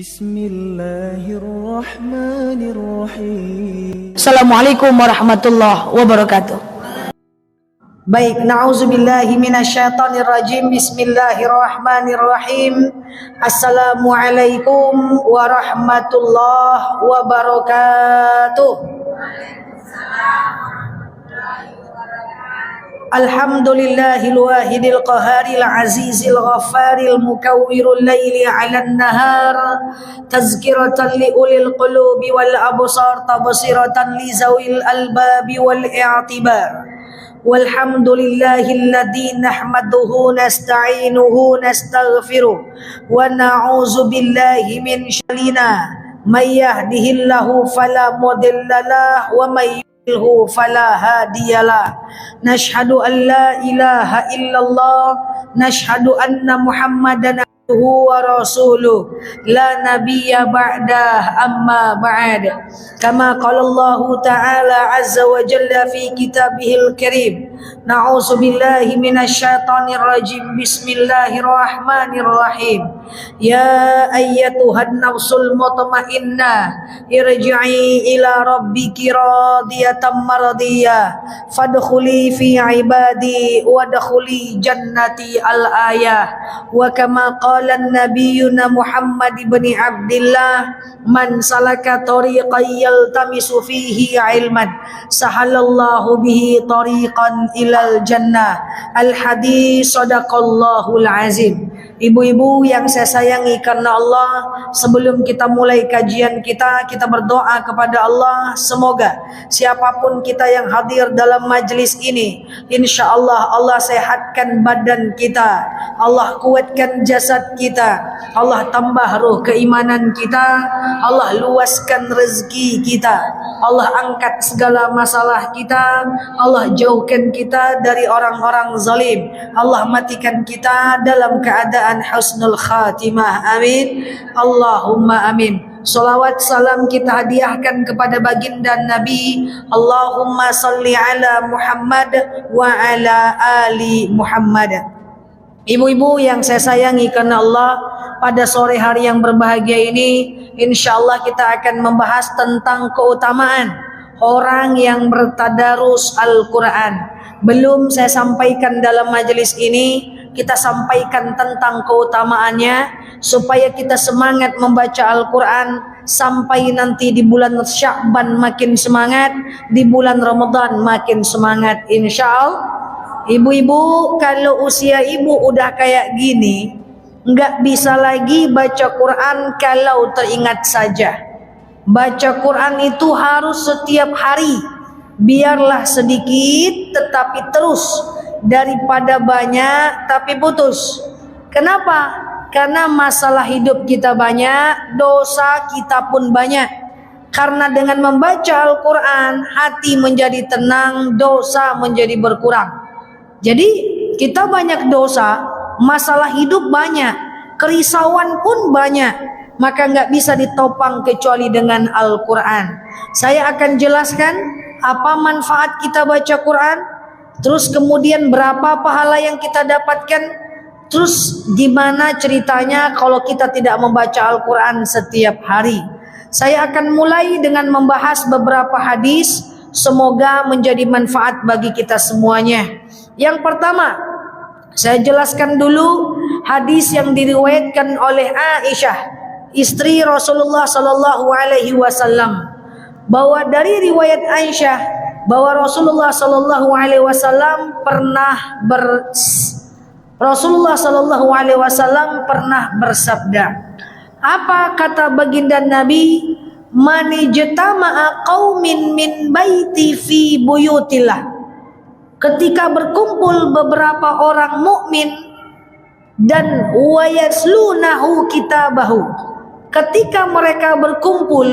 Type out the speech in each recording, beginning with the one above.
Bismillahirrahmanirrahim. Assalamualaikum warahmatullahi wabarakatuh. Baik, na'udzubillahi minasyaitonirrajim. Bismillahirrahmanirrahim. Assalamualaikum warahmatullahi wabarakatuh. Alhamdulillahil wahidil qaharil azizil ghaffaril mukawwirul laili 'alan nahar tazkiratan li ulil qulubi wal absar tabsiratan li zawil albabi wal i'tibar. Walhamdulillahilladzi nahmaduhu nasta'inuhu nastaghfiruh wa na'udzu billahi min syarrina may yahdihillahu fala mudilla lahu wa may fala hadiyalah. Nashhadu an la ilaha illallah, nashhadu anna Muhammadan abduhu wa rasuluh, la nabiyya ba'dah, amma ba'd. Kama qala Allah ta'ala azza wa jalla fi kitabihil karim. Na'udzu billahi minasyaitonir rajim. Bismillahirrahmanirrahim. Ya ayyatuhan nafsul mutmainnah, irji'i ila rabbiki radiyatan mardiyah, fadkhuli fi ibadi wadkhuli jannati al-ayah. Wa kama qala an-nabiyyuna Muhammad ibn Abdillah, man salaka tariqan yaltamisu fihi ilman sahalallahu bihi tariqan ilal jannah. Al-hadis sadaqallahul azim. Ibu-ibu yang saya sayangi karena Allah, sebelum kita mulai kajian kita berdoa kepada Allah, semoga siapapun kita yang hadir dalam majlis ini, insyaallah Allah sehatkan badan kita, Allah kuatkan jasad kita, Allah tambah ruh keimanan kita, Allah luaskan rezeki kita, Allah angkat segala masalah kita, Allah jauhkan kita dari orang-orang zalim, Allah matikan kita dalam keadaan husnul khatimah. Amin. Allahumma amin. Salawat salam kita hadiahkan kepada baginda Nabi. Allahumma salli ala Muhammad wa ala ali Muhammad. Ibu-ibu yang saya sayangi karena Allah, pada sore hari yang berbahagia ini insyaallah kita akan membahas tentang keutamaan orang yang bertadarus Al-Quran. Belum saya sampaikan dalam majelis ini, kita sampaikan tentang keutamaannya supaya kita semangat membaca Al-Quran sampai nanti di bulan Sya'ban makin semangat, di bulan Ramadan makin semangat insyaallah. Ibu-ibu, kalau usia ibu udah kayak gini, nggak bisa lagi baca Quran kalau teringat saja. Baca Quran itu harus setiap hari, biarlah sedikit tetapi terus, daripada banyak tapi putus. Kenapa? Karena masalah hidup kita banyak, dosa kita pun banyak. Karena dengan membaca Al-Quran, hati menjadi tenang, dosa menjadi berkurang. Jadi kita banyak dosa, masalah hidup banyak, kerisauan pun banyak, maka nggak bisa ditopang kecuali dengan Al-Quran. Saya akan jelaskan apa manfaat kita baca Quran, terus kemudian berapa pahala yang kita dapatkan, terus gimana ceritanya kalau kita tidak membaca Al-Quran setiap hari. Saya akan mulai dengan membahas beberapa hadis, semoga menjadi manfaat bagi kita semuanya. Yang pertama, saya jelaskan dulu hadis yang diriwayatkan oleh Aisyah, istri Rasulullah sallallahu alaihi wasallam, bahwa dari riwayat Aisyah bahwa Rasulullah sallallahu alaihi wasallam pernah bersabda. Apa kata baginda Nabi? Man ijtama'a qaumin min baiti fi buyutillah. Ketika berkumpul beberapa orang mukmin dan wayaslunahu kitabahu, ketika mereka berkumpul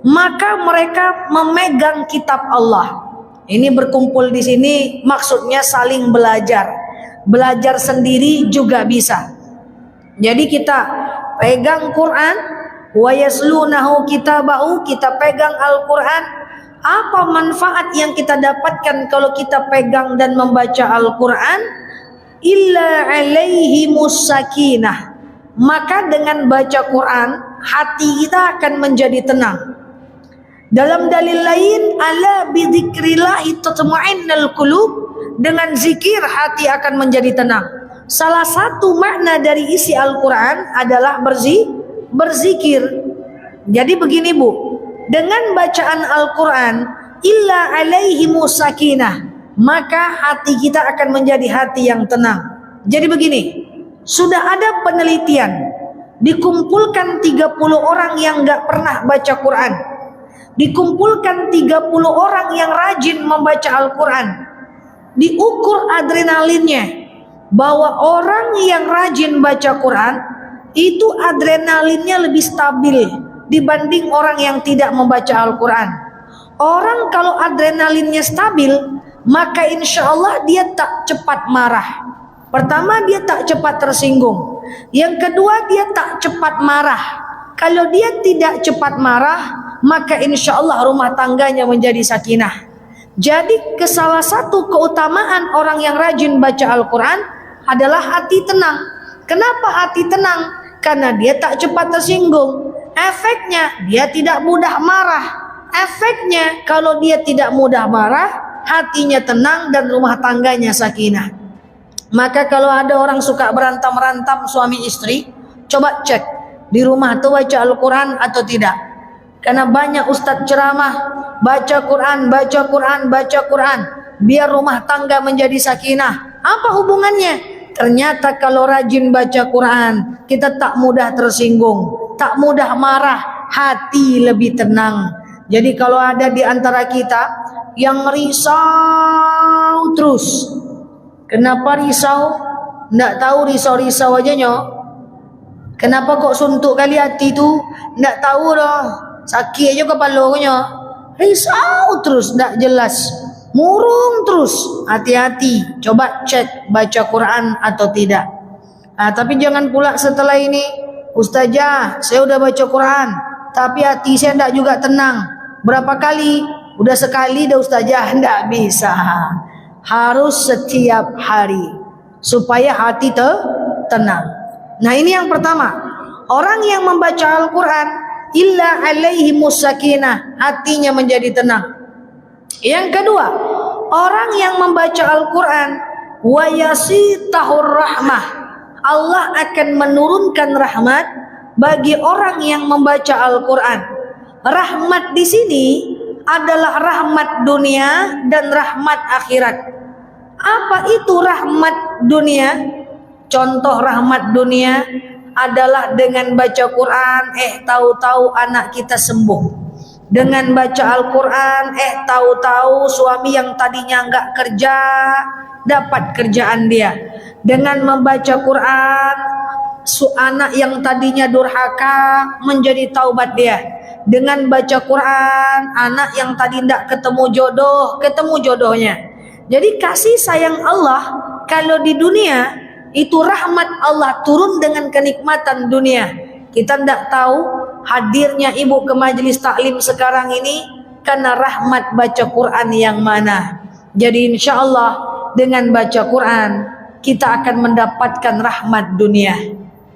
maka mereka memegang kitab Allah. Ini berkumpul di sini maksudnya saling belajar. Belajar sendiri juga bisa. Jadi kita pegang Quran, wa yaslunahu kitabahu, kita pegang Al-Quran. Apa manfaat yang kita dapatkan kalau kita pegang dan membaca Al-Quran? Illa alaihimus sakinah. Maka dengan baca Quran hati kita akan menjadi tenang. Dalam dalil lain, ala bidzikrillahi tatma'innul qulub, dengan zikir hati akan menjadi tenang. Salah satu makna dari isi Al-Quran adalah berzikir. Jadi begini Bu, dengan bacaan Al-Quran, illa alaihimus sakinah, maka hati kita akan menjadi hati yang tenang. Jadi begini, sudah ada penelitian, dikumpulkan 30 orang yang gak pernah baca Quran, dikumpulkan 30 orang yang rajin membaca Al-Quran, diukur adrenalinnya, bahwa orang yang rajin baca Quran itu adrenalinnya lebih stabil dibanding orang yang tidak membaca Al-Quran. Orang kalau adrenalinnya stabil, maka insya Allah dia tak cepat marah. Pertama, dia tak cepat tersinggung. Yang kedua, dia tak cepat marah. Kalau dia tidak cepat marah, maka insya Allah rumah tangganya menjadi sakinah. Jadi salah satu keutamaan orang yang rajin baca Al-Quran adalah hati tenang. Kenapa hati tenang? Karena dia tak cepat tersinggung. Efeknya dia tidak mudah marah. Efeknya kalau dia tidak mudah marah, hatinya tenang dan rumah tangganya sakinah. Maka kalau ada orang suka berantem-rantam suami istri, coba cek di rumah tuh baca Al-Quran atau tidak. Karena banyak ustadz ceramah, baca Quran, baca Quran, baca Quran, biar rumah tangga menjadi sakinah. Apa hubungannya? Ternyata kalau rajin baca Quran, kita tak mudah tersinggung, tak mudah marah, hati lebih tenang. Jadi kalau ada di antara kita yang risau terus, kenapa risau? Nggak tahu, risau-risau aja nyok. Kenapa kok suntuk kali hati tu? Nggak tahu dah. Sakit aja kepalanya. Risau terus, nggak jelas. Murung terus. Hati-hati. Coba cek baca Quran atau tidak. Tapi jangan pula setelah ini, Ustazah, saya udah baca Quran, tapi hati saya nggak juga tenang. Berapa kali? Udah sekali dah Ustazah. Nggak bisa. Harus setiap hari supaya hati tenang. Nah ini yang pertama, orang yang membaca Al-Quran illa alaihimus sakinah, hatinya menjadi tenang. Yang kedua, orang yang membaca Al-Quran wa yasitahur rahmah, Allah akan menurunkan rahmat bagi orang yang membaca Al-Quran. Rahmat di sini adalah rahmat dunia dan rahmat akhirat. Apa itu rahmat dunia? Contoh rahmat dunia adalah dengan baca Quran, tahu-tahu anak kita sembuh. Dengan baca Al-Quran, tahu-tahu suami yang tadinya enggak kerja, dapat kerjaan dia. Dengan membaca Quran, anak yang tadinya durhaka menjadi taubat dia. Dengan baca Quran, anak yang tadi enggak ketemu jodoh, ketemu jodohnya. Jadi kasih sayang Allah kalau di dunia itu rahmat Allah turun dengan kenikmatan dunia. Kita tidak tahu hadirnya ibu ke majelis taklim sekarang ini karena rahmat baca Quran yang mana. Jadi insya Allah dengan baca Quran kita akan mendapatkan rahmat dunia.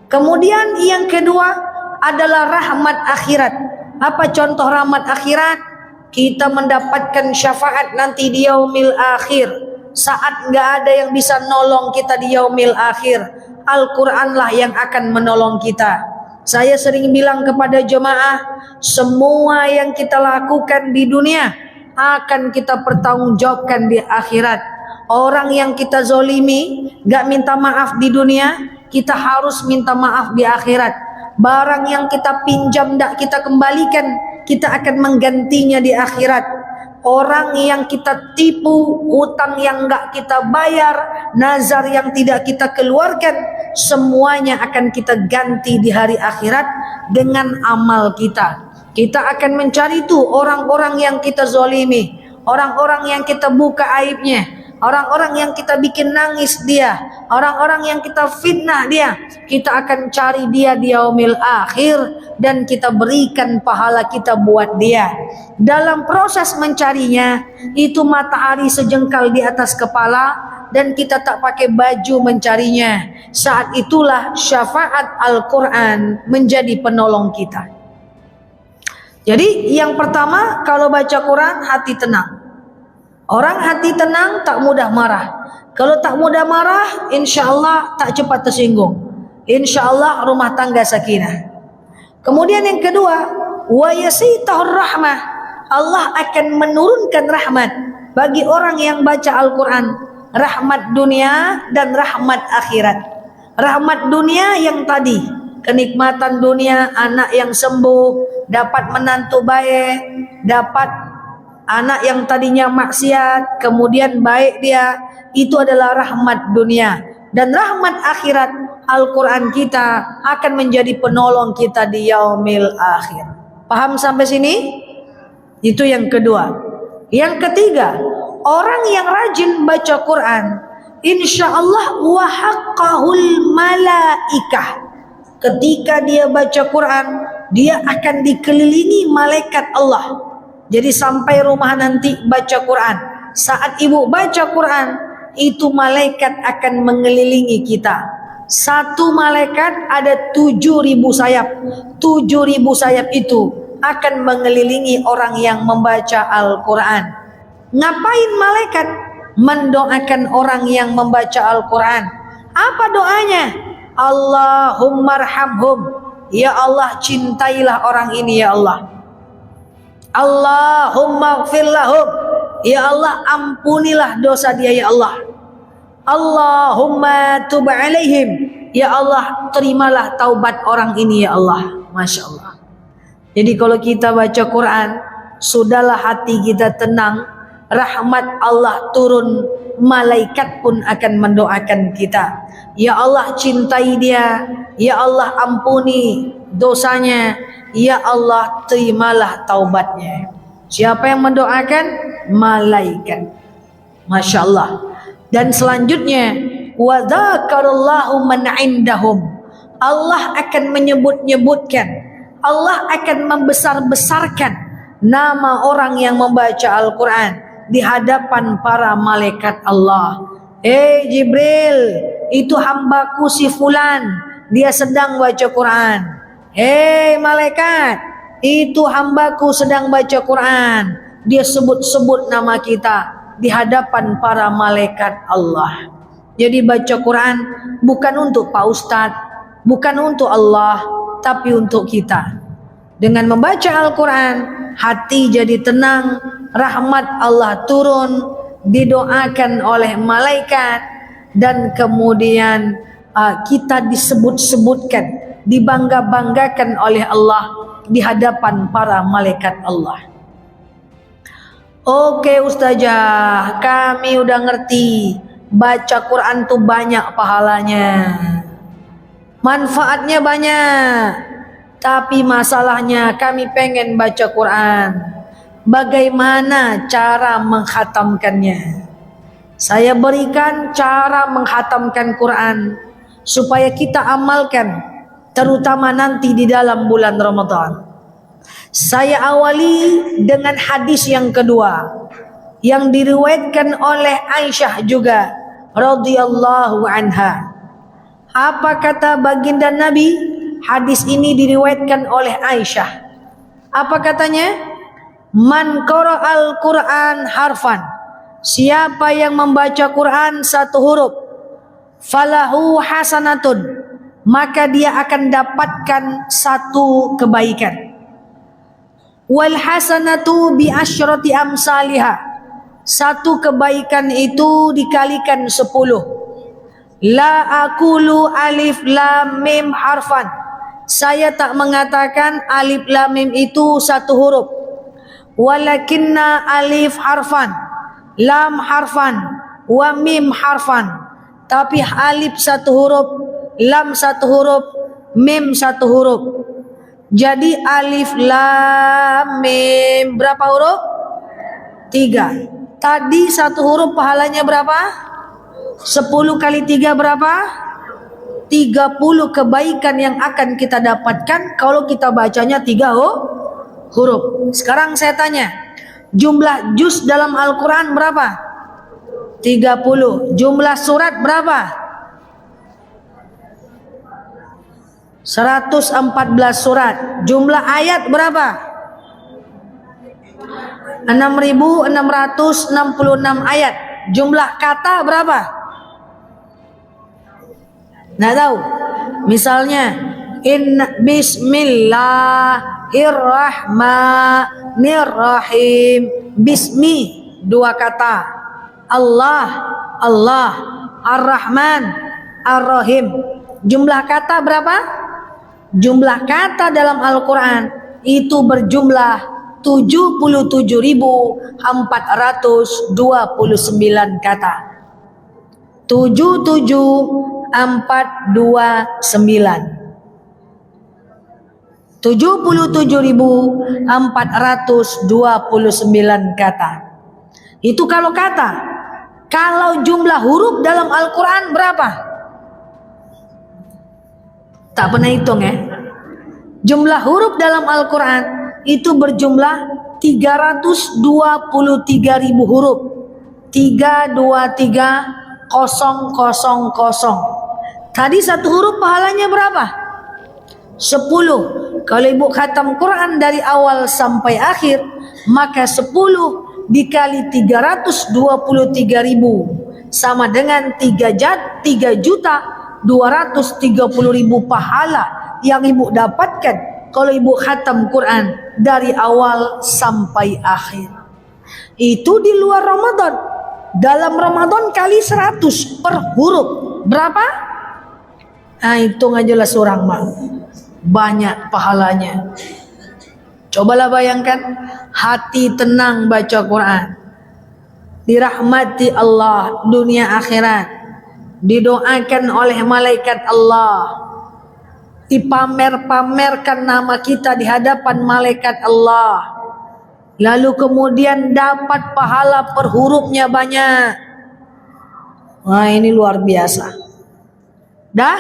Kemudian yang kedua adalah rahmat akhirat. Apa contoh rahmat akhirat? Kita mendapatkan syafaat nanti di yaumil akhir. Saat enggak ada yang bisa nolong kita di yaumil akhir, Al-Quranlah yang akan menolong kita. Saya sering bilang kepada jemaah, semua yang kita lakukan di dunia akan kita pertanggungjawabkan di akhirat. Orang yang kita zolimi, enggak minta maaf di dunia, kita harus minta maaf di akhirat. Barang yang kita pinjam enggak kita kembalikan, kita akan menggantinya di akhirat. Orang yang kita tipu, utang yang enggak kita bayar, nazar yang tidak kita keluarkan, semuanya akan kita ganti di hari akhirat dengan amal kita. Kita akan mencari tuh orang-orang yang kita zolimi, orang-orang yang kita buka aibnya, orang-orang yang kita bikin nangis dia, orang-orang yang kita fitnah dia. Kita akan cari dia di yaumil akhir dan kita berikan pahala kita buat dia. Dalam proses mencarinya, itu matahari sejengkal di atas kepala dan kita tak pakai baju mencarinya, saat itulah syafaat Al-Quran menjadi penolong kita. Jadi yang pertama, kalau baca Quran hati tenang. Orang hati tenang tak mudah marah. Kalau tak mudah marah, insya Allah tak cepat tersinggung. Insya Allah rumah tangga sakinah. Kemudian yang kedua, wa yasitahur rahmah. Allah akan menurunkan rahmat bagi orang yang baca Al-Quran. Rahmat dunia dan rahmat akhirat. Rahmat dunia yang tadi, kenikmatan dunia, anak yang sembuh, dapat menantu baik, dapat anak yang tadinya maksiat, kemudian baik dia, itu adalah rahmat dunia. Dan rahmat akhirat, Al-Quran kita akan menjadi penolong kita di yaumil akhir. Paham sampai sini? Itu yang kedua. Yang ketiga, orang yang rajin baca Quran, insya Allah wahaqqahul malaikah. Ketika dia baca Quran, dia akan dikelilingi malaikat Allah. Jadi sampai rumah nanti baca Quran. Saat ibu baca Quran, itu malaikat akan mengelilingi kita. Satu malaikat ada 7.000 sayap. 7.000 sayap itu akan mengelilingi orang yang membaca Al-Quran. Ngapain malaikat? Mendoakan orang yang membaca Al-Quran. Apa doanya? Allahumma arhamhum. Ya Allah, cintailah orang ini ya Allah. Allahumma ighfir lahum. Ya Allah, ampunilah dosa dia ya Allah. Allahumma tub alaihim. Ya Allah, terimalah taubat orang ini ya Allah. Masya Allah. Jadi kalau kita baca Quran, sudahlah hati kita tenang, rahmat Allah turun, malaikat pun akan mendoakan kita. Ya Allah, cintai dia. Ya Allah, ampuni dosanya. Ya Allah, terimalah taubatnya. Siapa yang mendoakan? Malaikat. Masya Allah. Dan selanjutnya, wa dzakarallahu man indahum. Allah akan menyebut-nyebutkan, Allah akan membesar-besarkan nama orang yang membaca Al-Quran di hadapan para malaikat Allah. Jibril, itu hambaku si fulan, dia sedang baca Quran. Malaikat, itu hambaku sedang baca Quran. Dia sebut-sebut nama kita di hadapan para malaikat Allah. Jadi baca Quran bukan untuk Pak Ustadz, bukan untuk Allah, tapi untuk kita. Dengan membaca Al-Quran, hati jadi tenang, rahmat Allah turun, didoakan oleh malaikat, dan kemudian kita disebut-sebutkan, dibangga-banggakan oleh Allah di hadapan para malaikat Allah. Oke Ustazah, kami udah ngerti, baca Quran tuh banyak pahalanya, manfaatnya banyak. Tapi masalahnya kami pengen baca Quran. Bagaimana cara menghatamkannya? Saya berikan cara menghatamkan Quran supaya kita amalkan, terutama nanti di dalam bulan Ramadan. Saya awali dengan hadis yang kedua yang diriwayatkan oleh Aisyah juga radhiyallahu anha. Apa kata baginda Nabi? Hadis ini diriwayatkan oleh Aisyah. Apa katanya? Man qara'al Qur'an harfan. Siapa yang membaca Quran satu huruf, falahu hasanatun, maka dia akan dapatkan satu kebaikan. Wal hasanatu bi asyrati amsalihha. Satu kebaikan itu dikalikan 10. La aqulu alif lam mim harfan. Saya tak mengatakan alif lam mim itu satu huruf. Walakinna alif harfan, lam harfan, wa mim harfan. Tapi alif satu huruf, lam satu huruf, mim satu huruf. Jadi alif lam mim berapa huruf? 3. Tadi satu huruf pahalanya berapa? 10 kali 3 berapa? 30 kebaikan yang akan kita dapatkan kalau kita bacanya 3 huruf. Sekarang saya tanya, jumlah juz dalam Al-Quran berapa? 30. Jumlah surat berapa? 114 surat. Jumlah ayat berapa? 6.666 ayat. Jumlah kata berapa? Nggak tahu. Misalnya Bismillahirrahmanirrahim. Bismi 2 kata. Allah, Allah, Ar-Rahman, Ar-Rahim. Jumlah kata berapa? Jumlah kata dalam Al-Quran itu berjumlah 77.429 kata. 77429. 77.429 kata. Itu kalau kata. Kalau jumlah huruf dalam Al-Quran berapa? Tak pernah hitung ya. Jumlah huruf dalam Al-Quran itu berjumlah 323.000 huruf. 323000. Tadi satu huruf pahalanya berapa? 10. Kalau ibu khatam Quran dari awal sampai akhir, maka 10 dikali 323.000 sama dengan 3.230.000 pahala yang ibu dapatkan kalau ibu khatam Quran dari awal sampai akhir. Itu di luar Ramadan. Dalam Ramadan kali 100 per huruf. Berapa? Nah, hitung aja lah seorang mak. Banyak pahalanya. Cobalah bayangkan, hati tenang baca Quran, dirahmati Allah dunia akhirat, didoakan oleh malaikat Allah, dipamer-pamerkan nama kita di hadapan malaikat Allah, lalu kemudian dapat pahala per hurufnya banyak. Wah, ini luar biasa. Dah,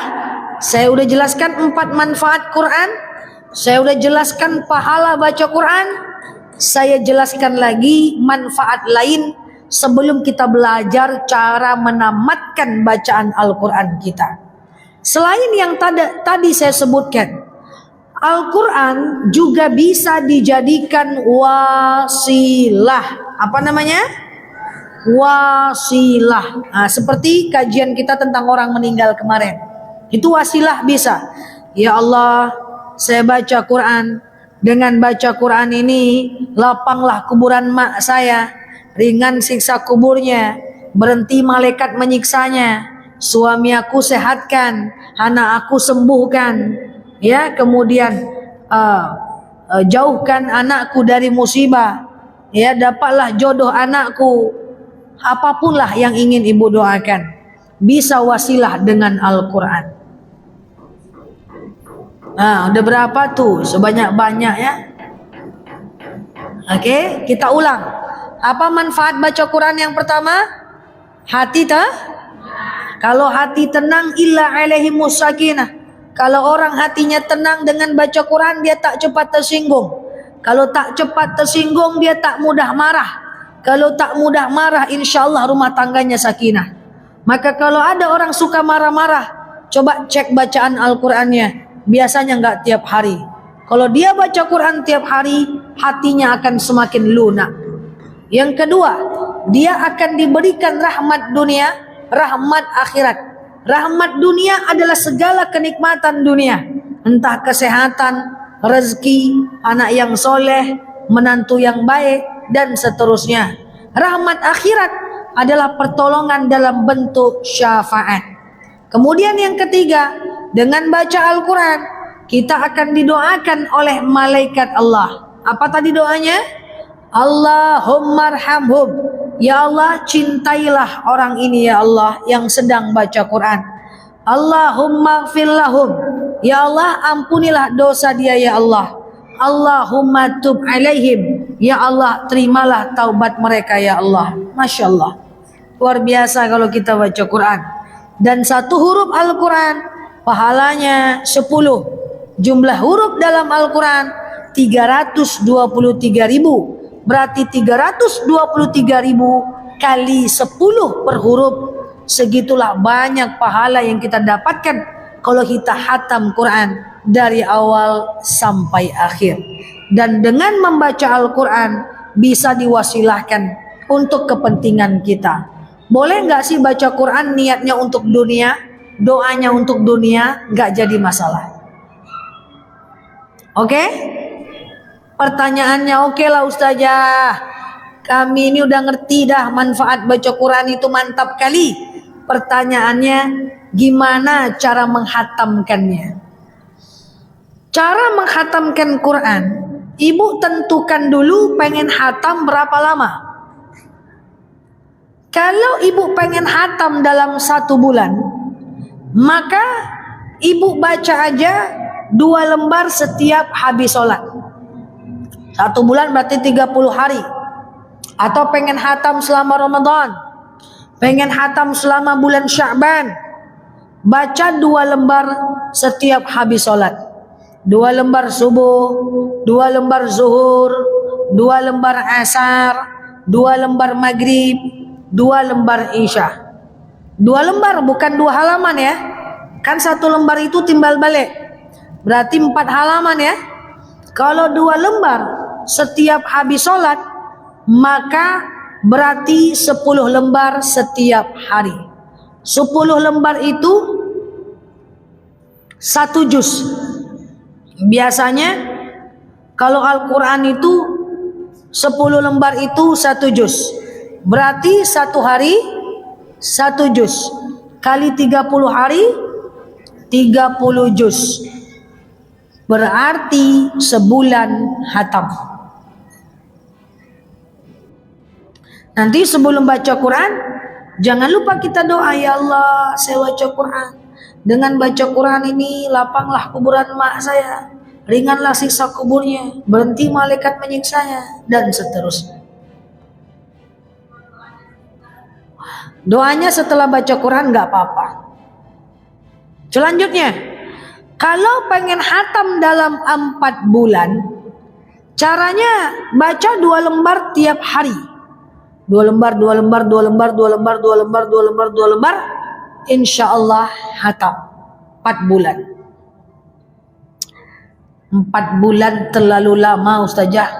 saya udah jelaskan 4 manfaat Quran. Saya udah jelaskan pahala baca Quran. Saya jelaskan lagi manfaat lain sebelum kita belajar cara menamatkan bacaan Al-Quran kita. Selain yang tadi saya sebutkan, Al-Quran juga bisa dijadikan wasilah. Apa namanya? Wasilah. Nah, seperti kajian kita tentang orang meninggal kemarin. Itu wasilah bisa. Ya Allah, saya baca Quran. Dengan baca Quran ini, lapanglah kuburan mak saya, ringan siksa kuburnya, berhenti malaikat menyiksanya, suami aku sehatkan, anak aku sembuhkan, ya, kemudian jauhkan anakku dari musibah, ya, dapatlah jodoh anakku. Apapunlah yang ingin ibu doakan, bisa wasilah dengan Al-Quran. Nah, udah berapa tuh? Sebanyak-banyak ya. Oke, kita ulang. Apa manfaat baca Quran yang pertama? Hati kalau hati tenang, illa alaihimus sakinah. Kalau orang hatinya tenang dengan baca Quran, dia tak cepat tersinggung. Kalau tak cepat tersinggung, dia tak mudah marah. Kalau tak mudah marah, insya Allah rumah tangganya sakinah. Maka kalau ada orang suka marah-marah, coba cek bacaan Al-Qurannya. Biasanya enggak tiap hari. Kalau dia baca Quran tiap hari, hatinya akan semakin lunak. Yang kedua, dia akan diberikan rahmat dunia, rahmat akhirat. Rahmat dunia adalah segala kenikmatan dunia. Entah kesehatan, rezeki, anak yang soleh, menantu yang baik, dan seterusnya. Rahmat akhirat adalah pertolongan dalam bentuk syafaat. Kemudian yang ketiga, dengan baca Al-Quran, kita akan didoakan oleh malaikat Allah. Apa tadi doanya? Allahumma arhamhum. Ya Allah, cintailah orang ini ya Allah yang sedang baca Quran. Allahumma gfir lahum. Ya Allah, ampunilah dosa dia ya Allah. Allahumma tub alaihim. Ya Allah, terimalah taubat mereka ya Allah. Masya Allah. Luar biasa kalau kita baca Quran. Dan satu huruf Al-Quran pahalanya 10. Jumlah huruf dalam Al-Quran 323.000. Berarti 323.000 kali 10 per huruf, segitulah banyak pahala yang kita dapatkan kalau kita hatam Quran dari awal sampai akhir. Dan dengan membaca Al-Quran bisa diwasilahkan untuk kepentingan kita. Boleh nggak sih baca Quran niatnya untuk dunia, doanya untuk dunia, nggak jadi masalah. Oke? Pertanyaannya oke lah Ustazah, kami ini udah ngerti dah manfaat baca Quran itu mantap kali. Pertanyaannya gimana cara menghatamkannya? Cara menghatamkan Quran, ibu tentukan dulu pengen hatam berapa lama. Kalau ibu pengen hatam dalam 1 bulan, maka ibu baca aja 2 lembar setiap habis sholat. 1 bulan berarti 30 hari. Atau pengen hatam selama Ramadan, pengen hatam selama bulan Sya'ban, baca 2 lembar setiap habis sholat. 2 lembar subuh, 2 lembar zuhur, 2 lembar asar, 2 lembar maghrib, 2 lembar isya. 2 lembar bukan 2 halaman ya. Kan 1 lembar itu timbal balik, berarti 4 halaman ya. Kalau 2 lembar setiap habis sholat, maka berarti 10 lembar setiap hari. 10 lembar itu 1 juz. Biasanya kalau Al-Quran itu 10 lembar itu 1 juz. Berarti 1 hari 1 juz. Kali 30 hari 30 juz. Berarti sebulan hatam. Nanti sebelum baca Quran, jangan lupa kita doa, ya Allah, saya baca Quran. Dengan baca Quran ini lapanglah kuburan mak saya, ringanlah siksa kuburnya, berhenti malaikat menyiksanya, dan seterusnya. Doanya setelah baca Quran nggak apa-apa. Selanjutnya, kalau pengen hatam dalam 4 bulan, caranya baca 2 lembar tiap hari. 2 lembar, 2 lembar, 2 lembar, 2 lembar, 2 lembar, 2 lembar, 2 lembar. Insya Allah hatam 4 bulan. 4 bulan terlalu lama Ustazah.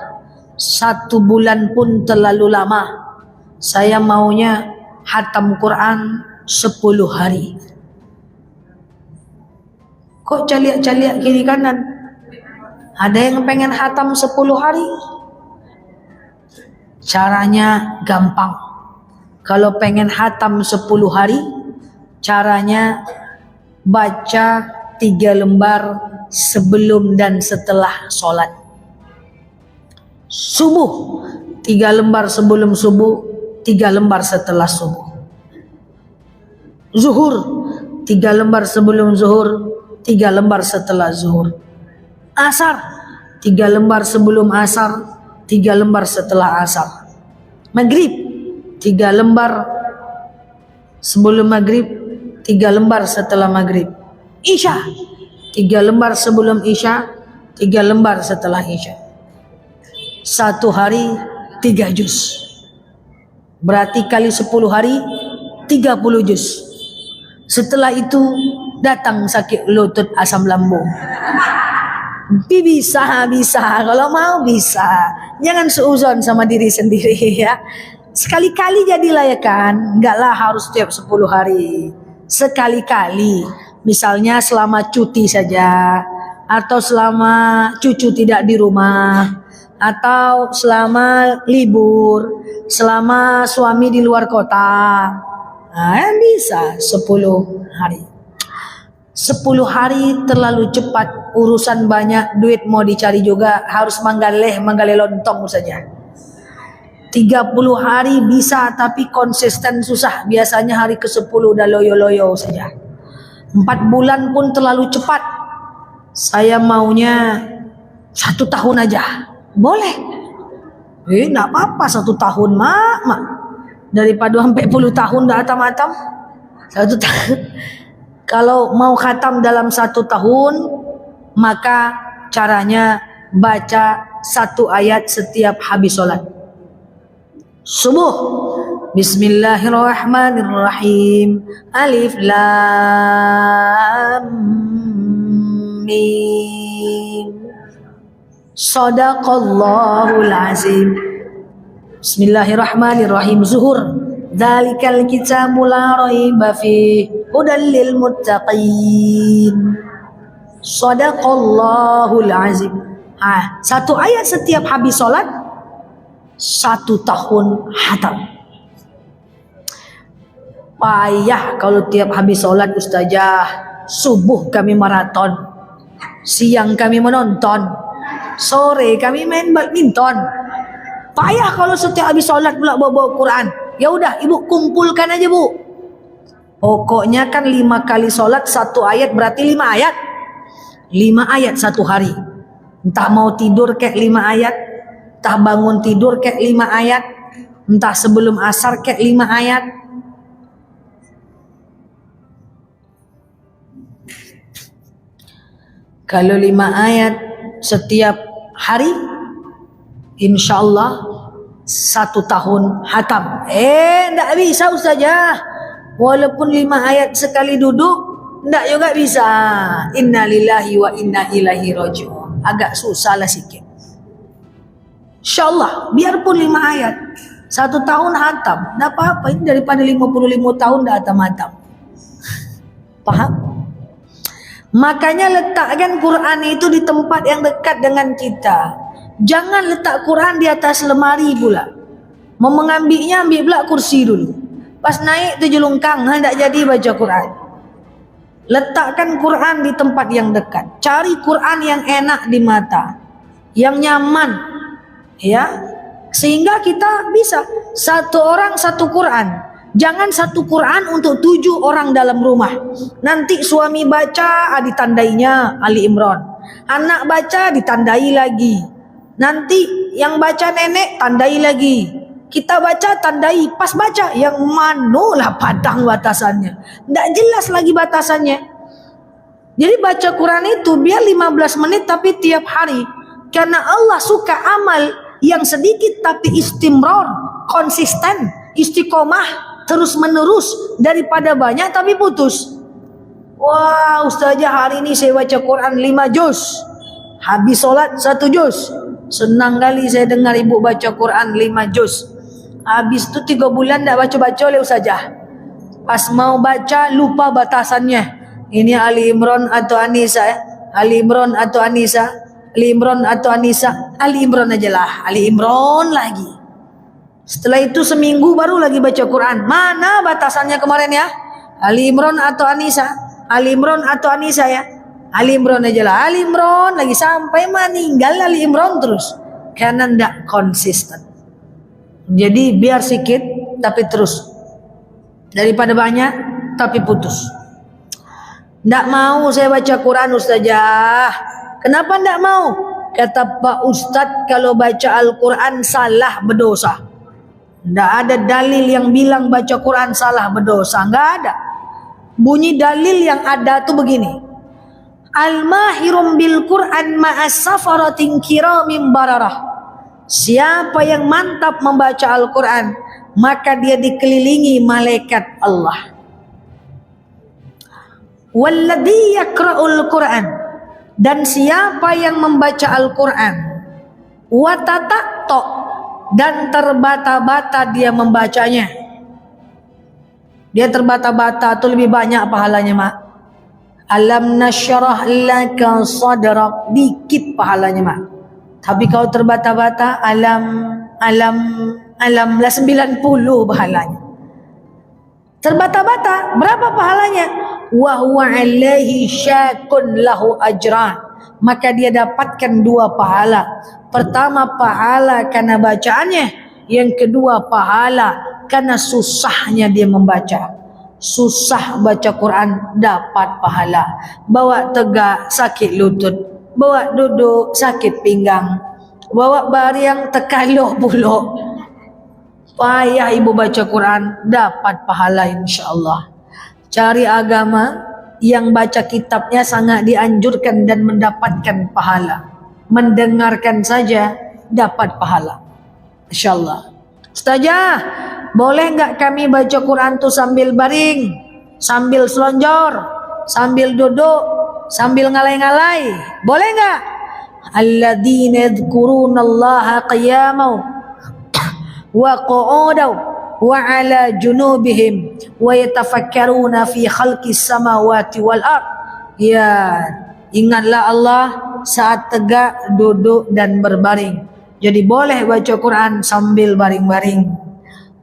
1 bulan pun terlalu lama. Saya maunya hatam Quran 10 hari. Kok caliak-caliak kiri kanan? Ada yang pengen hatam 10 hari? Caranya gampang. Kalau pengen hatam 10 hari, caranya baca 3 lembar sebelum dan setelah sholat. Subuh 3 lembar sebelum subuh, 3 lembar setelah subuh. Zuhur 3 lembar sebelum zuhur, 3 lembar setelah zuhur. Asar 3 lembar sebelum asar, 3 lembar setelah asar. Maghrib 3 lembar sebelum maghrib, 3 lembar setelah maghrib. Isya 3 lembar sebelum isya, 3 lembar setelah isya. 1 hari 3 juz. Berarti kali 10 hari 30 juz. Setelah itu datang sakit lutut, asam lambung. Bisa, kalau mau bisa. Jangan seuzon sama diri sendiri ya. Sekali-kali jadilah ya kan. Enggaklah harus tiap 10 hari. Sekali-kali. Misalnya selama cuti saja. Atau selama cucu tidak di rumah. Atau selama libur. Selama suami di luar kota. Nah, bisa 10 hari. 10 hari terlalu cepat, urusan banyak, duit mau dicari juga, harus manggaleh lontong saja. 30 hari bisa, tapi konsisten susah. Biasanya hari ke-10 udah loyo-loyo saja. 4 bulan pun terlalu cepat. Saya maunya 1 tahun aja. Boleh. Enggak apa-apa 1 tahun, mak. Daripada sampai 10 tahun dah hatam-hatam. 1 tahun. Kalau mau khatam dalam 1 tahun, maka caranya baca 1 ayat setiap habis sholat. Subuh Bismillahirrahmanirrahim. Alif lam mim. Shadaqallahul azim. Bismillahirrahmanirrahim. Zuhur. Dzalikal kitabu la raiba fihi hudal lil muttaqin. Shadaqallahul azim. Satu ayat setiap habis sholat 1 tahun hatam. Payah kalau tiap habis sholat ustazah. Subuh kami maraton, siang kami menonton, sore kami main badminton. Payah kalau setiap habis sholat pula bawa Quran. Ya udah ibu kumpulkan aja bu. Pokoknya kan 5 kali sholat 1 ayat berarti 5 ayat. 5 ayat 1 hari. Entah mau tidur kayak 5 ayat, entah bangun tidur kayak 5 ayat, entah sebelum asar kayak 5 ayat. Kalau 5 ayat setiap hari, insya Allah 1 tahun hatam. Enggak bisa ustazah. Walaupun 5 ayat sekali duduk, enggak juga bisa. Inna lillahi wa inna ilaihi raji'un. Agak susah lah sikit. Insya Allah, biarpun 5 ayat 1 tahun hatam, enggak apa-apa. Ini daripada 55 tahun enggak hatam-hatam. Paham? Makanya letakkan Quran itu di tempat yang dekat dengan kita. Jangan letak Quran di atas lemari pula. Mau mengambilnya, ambil pula kursi dulu. Pas naik tu jelungkang, hendak jadi baca Quran. Letakkan Quran di tempat yang dekat. Cari Quran yang enak di mata, yang nyaman, ya, sehingga kita bisa 1 orang 1 Quran. Jangan 1 Quran untuk 7 orang dalam rumah. Nanti suami baca ditandainya Ali Imran, anak baca ditandai lagi, nanti yang baca nenek tandai lagi, kita baca tandai, pas baca yang manolah padang batasannya. Tidak jelas lagi batasannya. Jadi baca Quran itu biar 15 menit tapi tiap hari. Karena Allah suka amal yang sedikit tapi istimror, konsisten, istiqomah, terus menerus, daripada banyak tapi putus. Wah ustazah, hari ini saya baca Quran 5 juz, habis sholat 1 juz. Senang kali saya dengar ibu baca Quran 5 juz. Habis itu 3 bulan tak baca-baca oleh ustazah. Pas mau baca lupa batasannya. Ini Ali Imran atau Anisa ya? Ali Imran atau Anisa? Ali Imran atau Anisa? Ali Imran aja lah. Ali Imran lagi. Setelah itu seminggu baru lagi baca Quran. Mana batasannya kemarin ya? Ali Imran atau Anisa? Ali Imran atau Anisa ya? Ali Imran aja lah. Ali Imran lagi sampai meninggal Ali Imran terus. Karena tidak konsisten. Jadi biar sedikit tapi terus. Daripada banyak tapi putus. Tidak mau saya baca Quran ustazah. Kenapa tidak mau? Kata Pak Ustadz, kalau baca Al-Quran salah berdosa. Tidak ada dalil yang bilang baca Quran salah berdosa. Enggak ada. Bunyi dalil yang ada tuh begini. Al-mahirum bil Quran ma'as safaratin kiramin bararah. Siapa yang mantap membaca Al-Quran, maka dia dikelilingi malaikat Allah. Walladhi yakra'ul Quran. Dan siapa yang membaca Al-Quran, watatakto, dan terbata-bata dia membacanya. Dia terbata-bata itu lebih banyak pahalanya mak. Alam nasyrah laka sadrak, dikit pahalanya mak. Tapi kalau terbata-bata alam lah 90 pahalanya. Terbata-bata berapa pahalanya? Wa huwa alaihi syakun lahu ajran. Maka dia dapatkan 2 pahala. Pertama pahala karena bacaannya, yang kedua pahala karena susahnya dia membaca. Susah baca Quran dapat pahala. Bawa tegak sakit lutut, bawa duduk sakit pinggang, bawa baring terkaluh pula. Payah ibu baca Quran dapat pahala insya-Allah. Cari agama yang baca kitabnya sangat dianjurkan dan mendapatkan pahala. Mendengarkan saja dapat pahala, insyaallah. Ustazah, boleh nggak kami baca Quran tuh sambil baring, sambil selonjor, sambil duduk, sambil ngalai-ngalai? Boleh nggak? Alladzina yadhkurunallaha qiyaman wa qu'udan wa ala junubihim wa yatafakkaruna fi khalqis samawati wal ard. Ya, ingatlah Allah saat tegak, duduk dan berbaring. Jadi boleh baca Quran sambil baring-baring.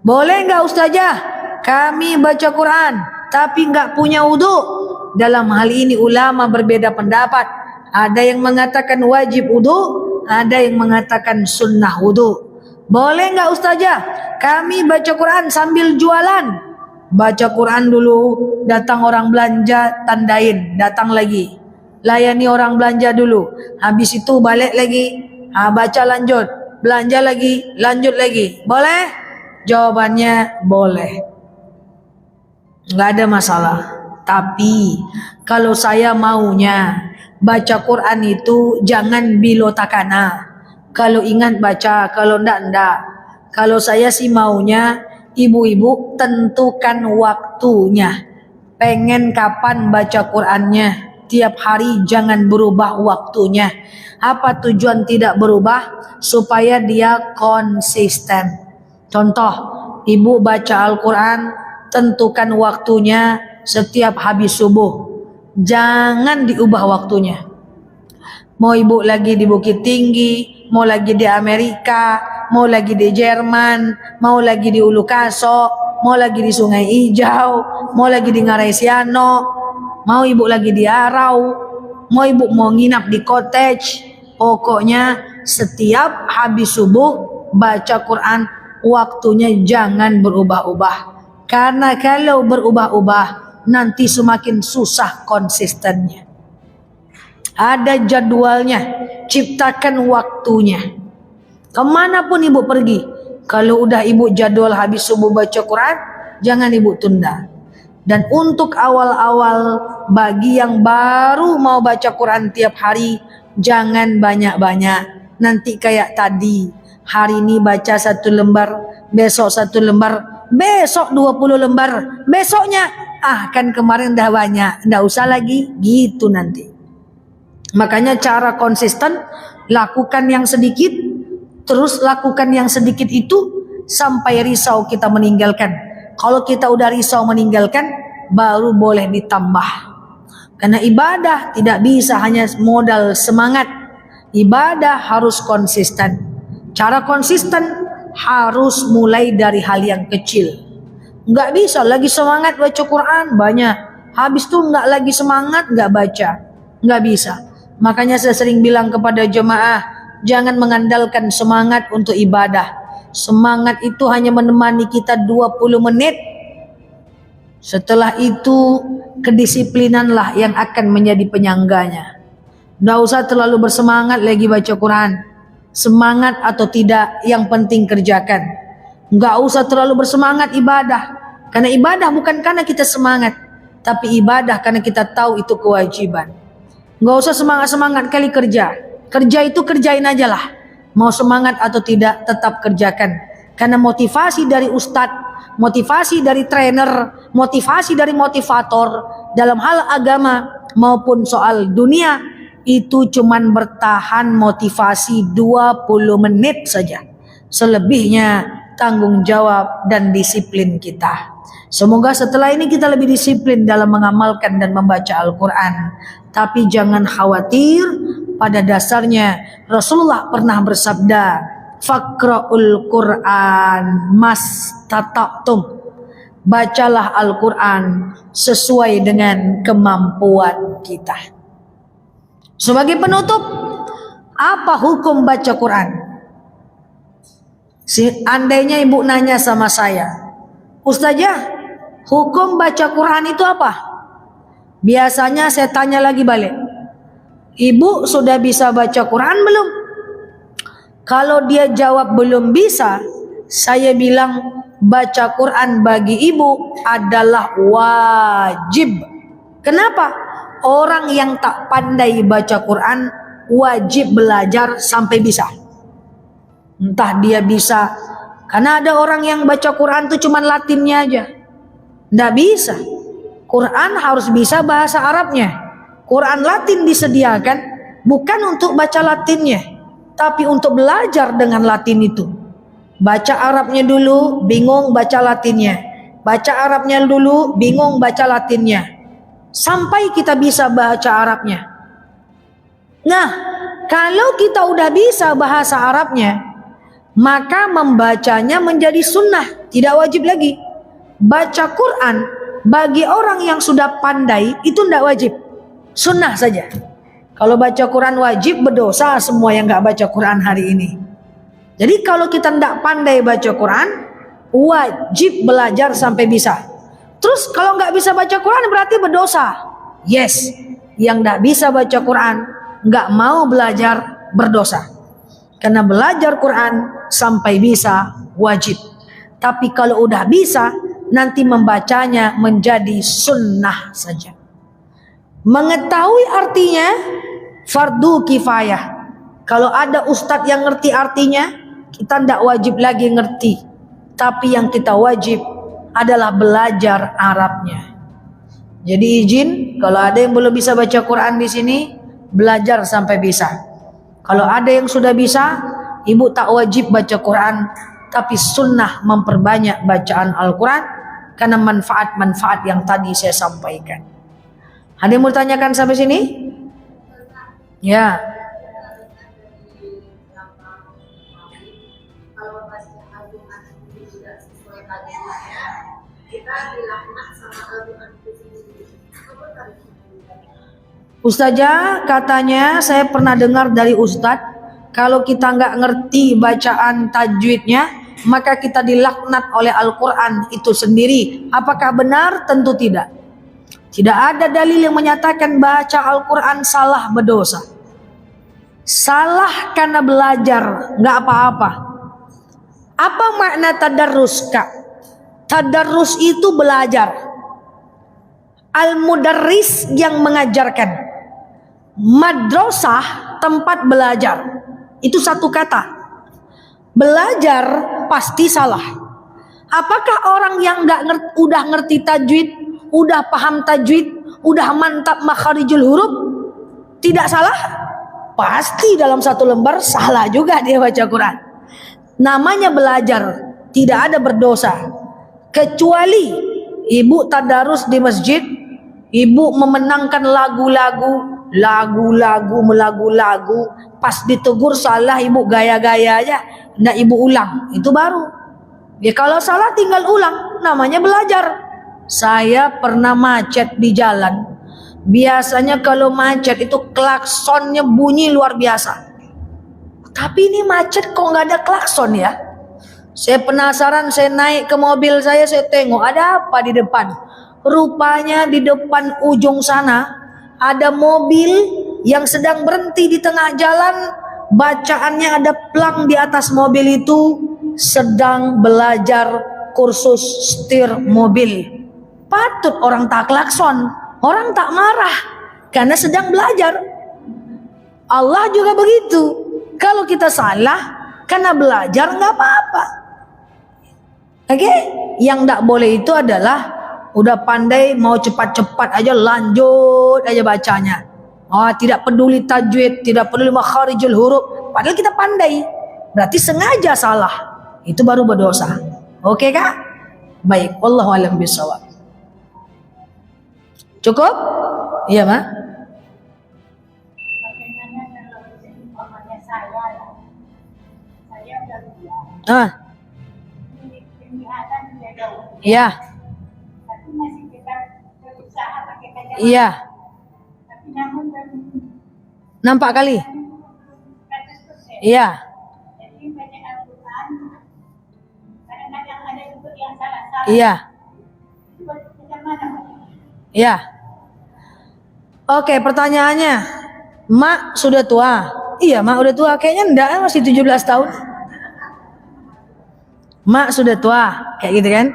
Boleh nggak Ustazah kami baca Quran tapi nggak punya wudu? Dalam hal ini ulama berbeda pendapat. Ada yang mengatakan wajib wudu, ada yang mengatakan sunnah wudu. Boleh nggak Ustazah kami baca Quran sambil jualan? Baca Quran dulu, datang orang belanja, tandain, datang lagi. Layani orang belanja dulu, habis itu balik lagi, baca lanjut, belanja lagi, lanjut lagi. Boleh? Jawabannya boleh, nggak ada masalah. Tapi kalau saya maunya baca Quran itu jangan bilotakana. Kalau ingat baca, kalau ndak. Kalau saya sih maunya ibu-ibu tentukan waktunya. Pengen kapan baca Qurannya? Tiap hari jangan berubah waktunya. Apa tujuan tidak berubah? Supaya dia konsisten. Contoh, ibu baca Al-Quran, tentukan waktunya setiap habis subuh. Jangan diubah waktunya. Mau ibu lagi di Bukit Tinggi, mau lagi di Amerika, mau lagi di Jerman, mau lagi di Ulu Kaso, mau lagi di Sungai Hijau, mau lagi di Ngaresiano, mau ibu lagi di Arau, mau ibu mau nginap di cottage. Pokoknya setiap habis subuh baca Quran, waktunya jangan berubah-ubah. Karena kalau berubah-ubah nanti semakin susah konsistennya. Ada jadwalnya, ciptakan waktunya. Kemanapun ibu pergi, kalau udah ibu jadwal habis subuh baca Quran, jangan ibu tunda. Dan untuk awal-awal bagi yang baru mau baca Quran tiap hari, jangan banyak-banyak. Nanti kayak tadi, hari ini baca 1 lembar, besok 1 lembar, besok 20 lembar, besoknya kan kemarin udah banyak, nggak usah lagi, gitu nanti. Makanya cara konsisten, lakukan yang sedikit, terus lakukan yang sedikit itu sampai risau kita meninggalkan. Kalau kita udah risau meninggalkan, baru boleh ditambah. Karena ibadah tidak bisa hanya modal semangat. Ibadah harus konsisten. Cara konsisten harus mulai dari hal yang kecil. Nggak bisa lagi semangat baca Quran banyak, habis itu nggak lagi semangat nggak baca, nggak bisa. Makanya saya sering bilang kepada jemaah, jangan mengandalkan semangat untuk ibadah. Semangat itu hanya menemani kita 20 menit. Setelah itu kedisiplinanlah yang akan menjadi penyangganya. Nggak usah terlalu bersemangat lagi baca Quran. Semangat atau tidak, yang penting kerjakan. Nggak usah terlalu bersemangat ibadah. Karena ibadah bukan karena kita semangat, tapi ibadah karena kita tahu itu kewajiban. Nggak usah semangat-semangat kali kerja. Kerja itu kerjain aja lah. Mau semangat atau tidak, tetap kerjakan. Karena motivasi dari ustadz, motivasi dari trainer, motivasi dari motivator dalam hal agama maupun soal dunia, itu cuman bertahan motivasi 20 menit saja. Selebihnya tanggung jawab dan disiplin kita. Semoga setelah ini kita lebih disiplin dalam mengamalkan dan membaca Al-Quran. Tapi jangan khawatir, pada dasarnya Rasulullah pernah bersabda, Faqra'ul Quran mastata'tum. Bacalah Al-Quran sesuai dengan kemampuan kita. Sebagai penutup, apa hukum baca Quran? Andainya ibu nanya sama saya, Ustazah, hukum baca Quran itu apa? Biasanya saya tanya lagi balik, ibu sudah bisa baca Quran belum? Kalau dia jawab belum bisa, saya bilang baca Quran bagi ibu adalah wajib. Kenapa? Orang yang tak pandai baca Quran wajib belajar sampai bisa. Entah dia bisa Karena ada orang yang baca Quran itu cuma Latinnya aja. Nggak bisa. Quran harus bisa bahasa Arabnya. Quran Latin disediakan bukan untuk baca Latinnya, tapi untuk belajar dengan Latin itu. Baca Arabnya dulu, bingung baca Latinnya. Baca Arabnya dulu, bingung baca Latinnya. Sampai kita bisa baca Arabnya. Nah, kalau kita udah bisa bahasa Arabnya, maka membacanya menjadi sunnah, tidak wajib lagi. Baca Quran bagi orang yang sudah pandai itu tidak wajib, sunnah saja. Kalau baca Quran wajib, berdosa semua yang nggak baca Quran hari ini. Jadi kalau kita tidak pandai baca Quran, wajib belajar sampai bisa. Terus kalau nggak bisa baca Quran berarti berdosa. Yes, yang nggak bisa baca Quran, nggak mau belajar, berdosa. Karena belajar Quran sampai bisa wajib. Tapi kalau udah bisa, nanti membacanya menjadi sunnah saja. Mengetahui artinya fardu kifayah. Kalau ada ustadz yang ngerti artinya, kita tidak wajib lagi ngerti. Tapi yang kita wajib adalah belajar Arabnya. Jadi izin, kalau ada yang belum bisa baca Quran di sini, belajar sampai bisa. Kalau ada yang sudah bisa, ibu tak wajib baca Quran, tapi sunnah memperbanyak bacaan Al-Quran karena manfaat-manfaat yang tadi saya sampaikan. Ada yang mau tanyakan sampai sini? Ya. Ustazah, katanya saya pernah dengar dari Ustadz, kalau kita nggak ngerti bacaan tajwidnya, maka kita dilaknat oleh Al-Quran itu sendiri. Apakah benar? Tentu tidak. Tidak ada dalil yang menyatakan baca Al-Quran salah berdosa. Salah karena belajar, nggak apa-apa. Apa makna tadarrus, Kak? Tadarrus itu belajar. Al-mudarris yang mengajarkan. Madrasah tempat belajar. Itu satu kata. Belajar pasti salah. Apakah orang yang udah ngerti tajwid, udah paham tajwid, udah mantap makharijul huruf, tidak salah? Pasti dalam satu lembar salah juga dia baca Quran. Namanya belajar, tidak ada berdosa. Kecuali ibu tadarus di masjid, ibu memenangkan lagu-lagu, pas ditegur salah ibu gaya-gaya aja, ndak ibu ulang, itu baru. Ya kalau salah tinggal ulang, namanya belajar. Saya pernah macet di jalan. Biasanya kalau macet itu klaksonnya bunyi luar biasa. Tapi ini macet kok nggak ada klakson ya? Saya penasaran, saya naik ke mobil saya tengok ada apa di depan. Rupanya di depan ujung sana ada mobil yang sedang berhenti di tengah jalan. Bacaannya ada plang di atas mobil itu, sedang belajar kursus setir mobil. Patut orang tak klakson, orang tak marah karena sedang belajar. Allah juga begitu. Kalau kita salah karena belajar nggak apa-apa. Oke? Yang nggak boleh itu adalah udah pandai mau cepat-cepat aja lanjut aja bacanya. Tidak peduli tajwid, tidak peduli makharijul huruf, padahal kita pandai. Berarti sengaja salah. Itu baru berdosa. Oke Kak? Baik, wallahu a'lam bishawab. Cukup? Iya, Ma? Iya. Iya. Nampak kali? Iya. Iya. Iya. Oke, pertanyaannya, Mak sudah tua? Iya, Mak udah tua. Kayaknya enggak, masih 17 tahun. Mak sudah tua, kayak gitu kan?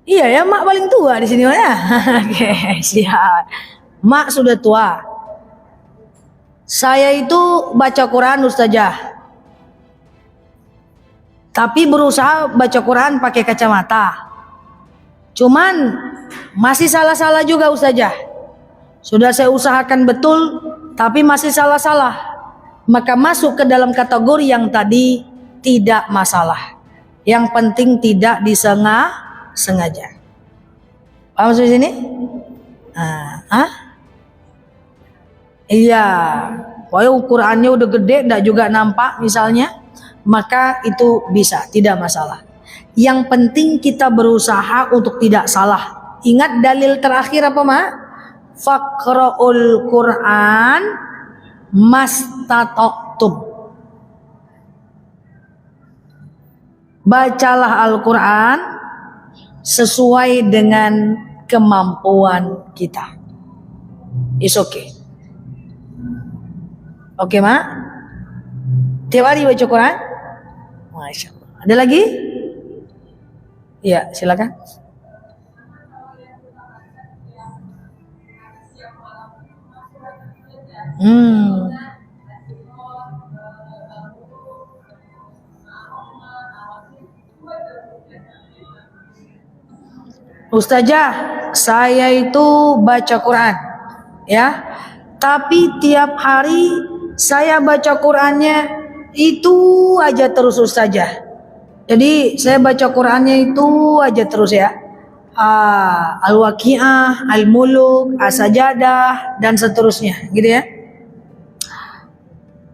Iya ya, Mak paling tua di sini ya. Oke, siap. Mak sudah tua. Saya itu baca Quran, Ustazah. tapi berusaha baca Quran pakai kacamata. Cuman masih salah-salah juga Ustazah. Sudah saya usahakan betul, tapi masih salah-salah. Maka masuk ke dalam kategori yang tadi tidak masalah. Yang penting tidak disengaja. Paham sampai sini? Iya. Kalau ukurannya udah gede, enggak juga nampak misalnya, maka itu bisa, tidak masalah. Yang penting kita berusaha untuk tidak salah. Ingat dalil terakhir apa, Mak? Faqra'ul Qur'an mastata'tum. Bacalah Al-Quran sesuai dengan kemampuan kita. It's okay. Oke, Mak? Tiap hari baca Quran? Masya Allah. Ada lagi? Ya, silakan. Ustazah, saya itu baca Quran, ya. Tapi tiap hari saya baca Qurannya itu aja terus Ustazah. Jadi saya baca Qurannya itu aja terus ya. Al-Waqi'ah, Al-Muluk, As-Sajadah dan seterusnya, gitu ya.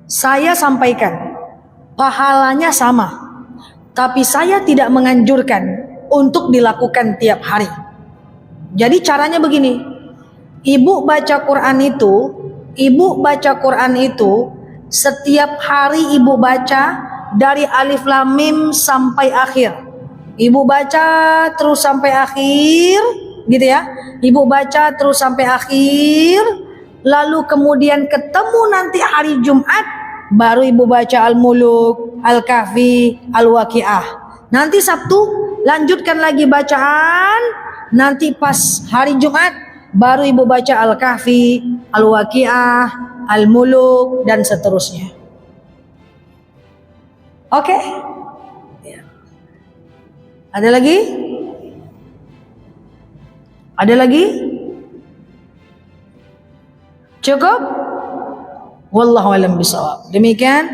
Saya sampaikan pahalanya sama, tapi saya tidak menganjurkan untuk dilakukan tiap hari. Jadi caranya begini. Ibu baca Quran itu setiap hari ibu baca dari alif lam mim sampai akhir. Ibu baca terus sampai akhir, gitu ya. Ibu baca terus sampai akhir, lalu kemudian ketemu nanti hari Jumat, baru ibu baca Al-Muluk, Al-Kahfi, Al-Waqi'ah. Nanti Sabtu lanjutkan lagi bacaan, nanti pas hari Jumat baru ibu baca Al-Kahfi, Al-Waqi'ah, Al-Muluk dan seterusnya. Oke? Ya. Ada lagi? Ada lagi? Cukup? Wallahu a'lam bishawab. Demikian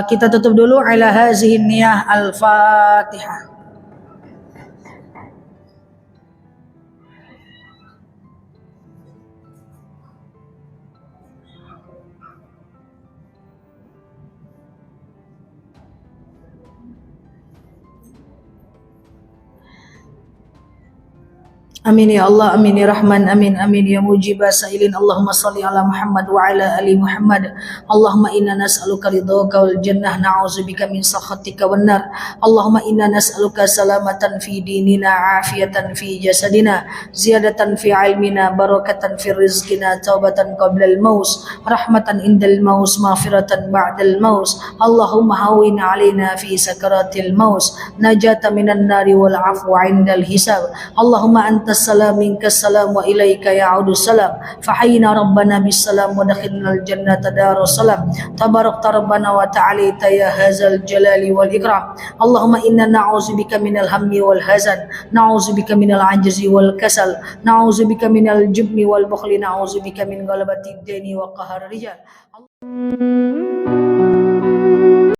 kita tutup dulu ala hazihi niyah al-Fatihah. Amin ya Allah, amin ya Rahman, amin amin ya mujibah sa'ilin. Allahumma salli ala Muhammad wa ala ali Muhammad. Allahumma inna nas'aluka ridhaka wal jannah, na'udzubika min sakhatika wan nar. Allahumma inna nas'aluka salamatan fi dinina, afiatan fi jasadina, ziyadatan fi ilmina, barakatan fi rizqina, taubatan qabla al-maus, rahmatan indal maus, maghfiratan ba'dal maus. Allahumma hawwin 'alaina fi sakaratil maus, najata minan nari wal 'afwa 'indal hisab. Allahumma anta salam minkas salam wa ilaika ya'udu salam. Fahayyina rabbana bis salam wa dakhalnal jannata darus salam. Tabarakta rabbana wa ta'alita ya hadzal jalali wal ikram. Allahumma inna na'udzubika minal hammi wal hazan, na'udzubika minal ajzi wal kasal, na'udzubika minal jubni wal bukhli, na'udzubika min ghalabati ad-dini wa qahri rijal.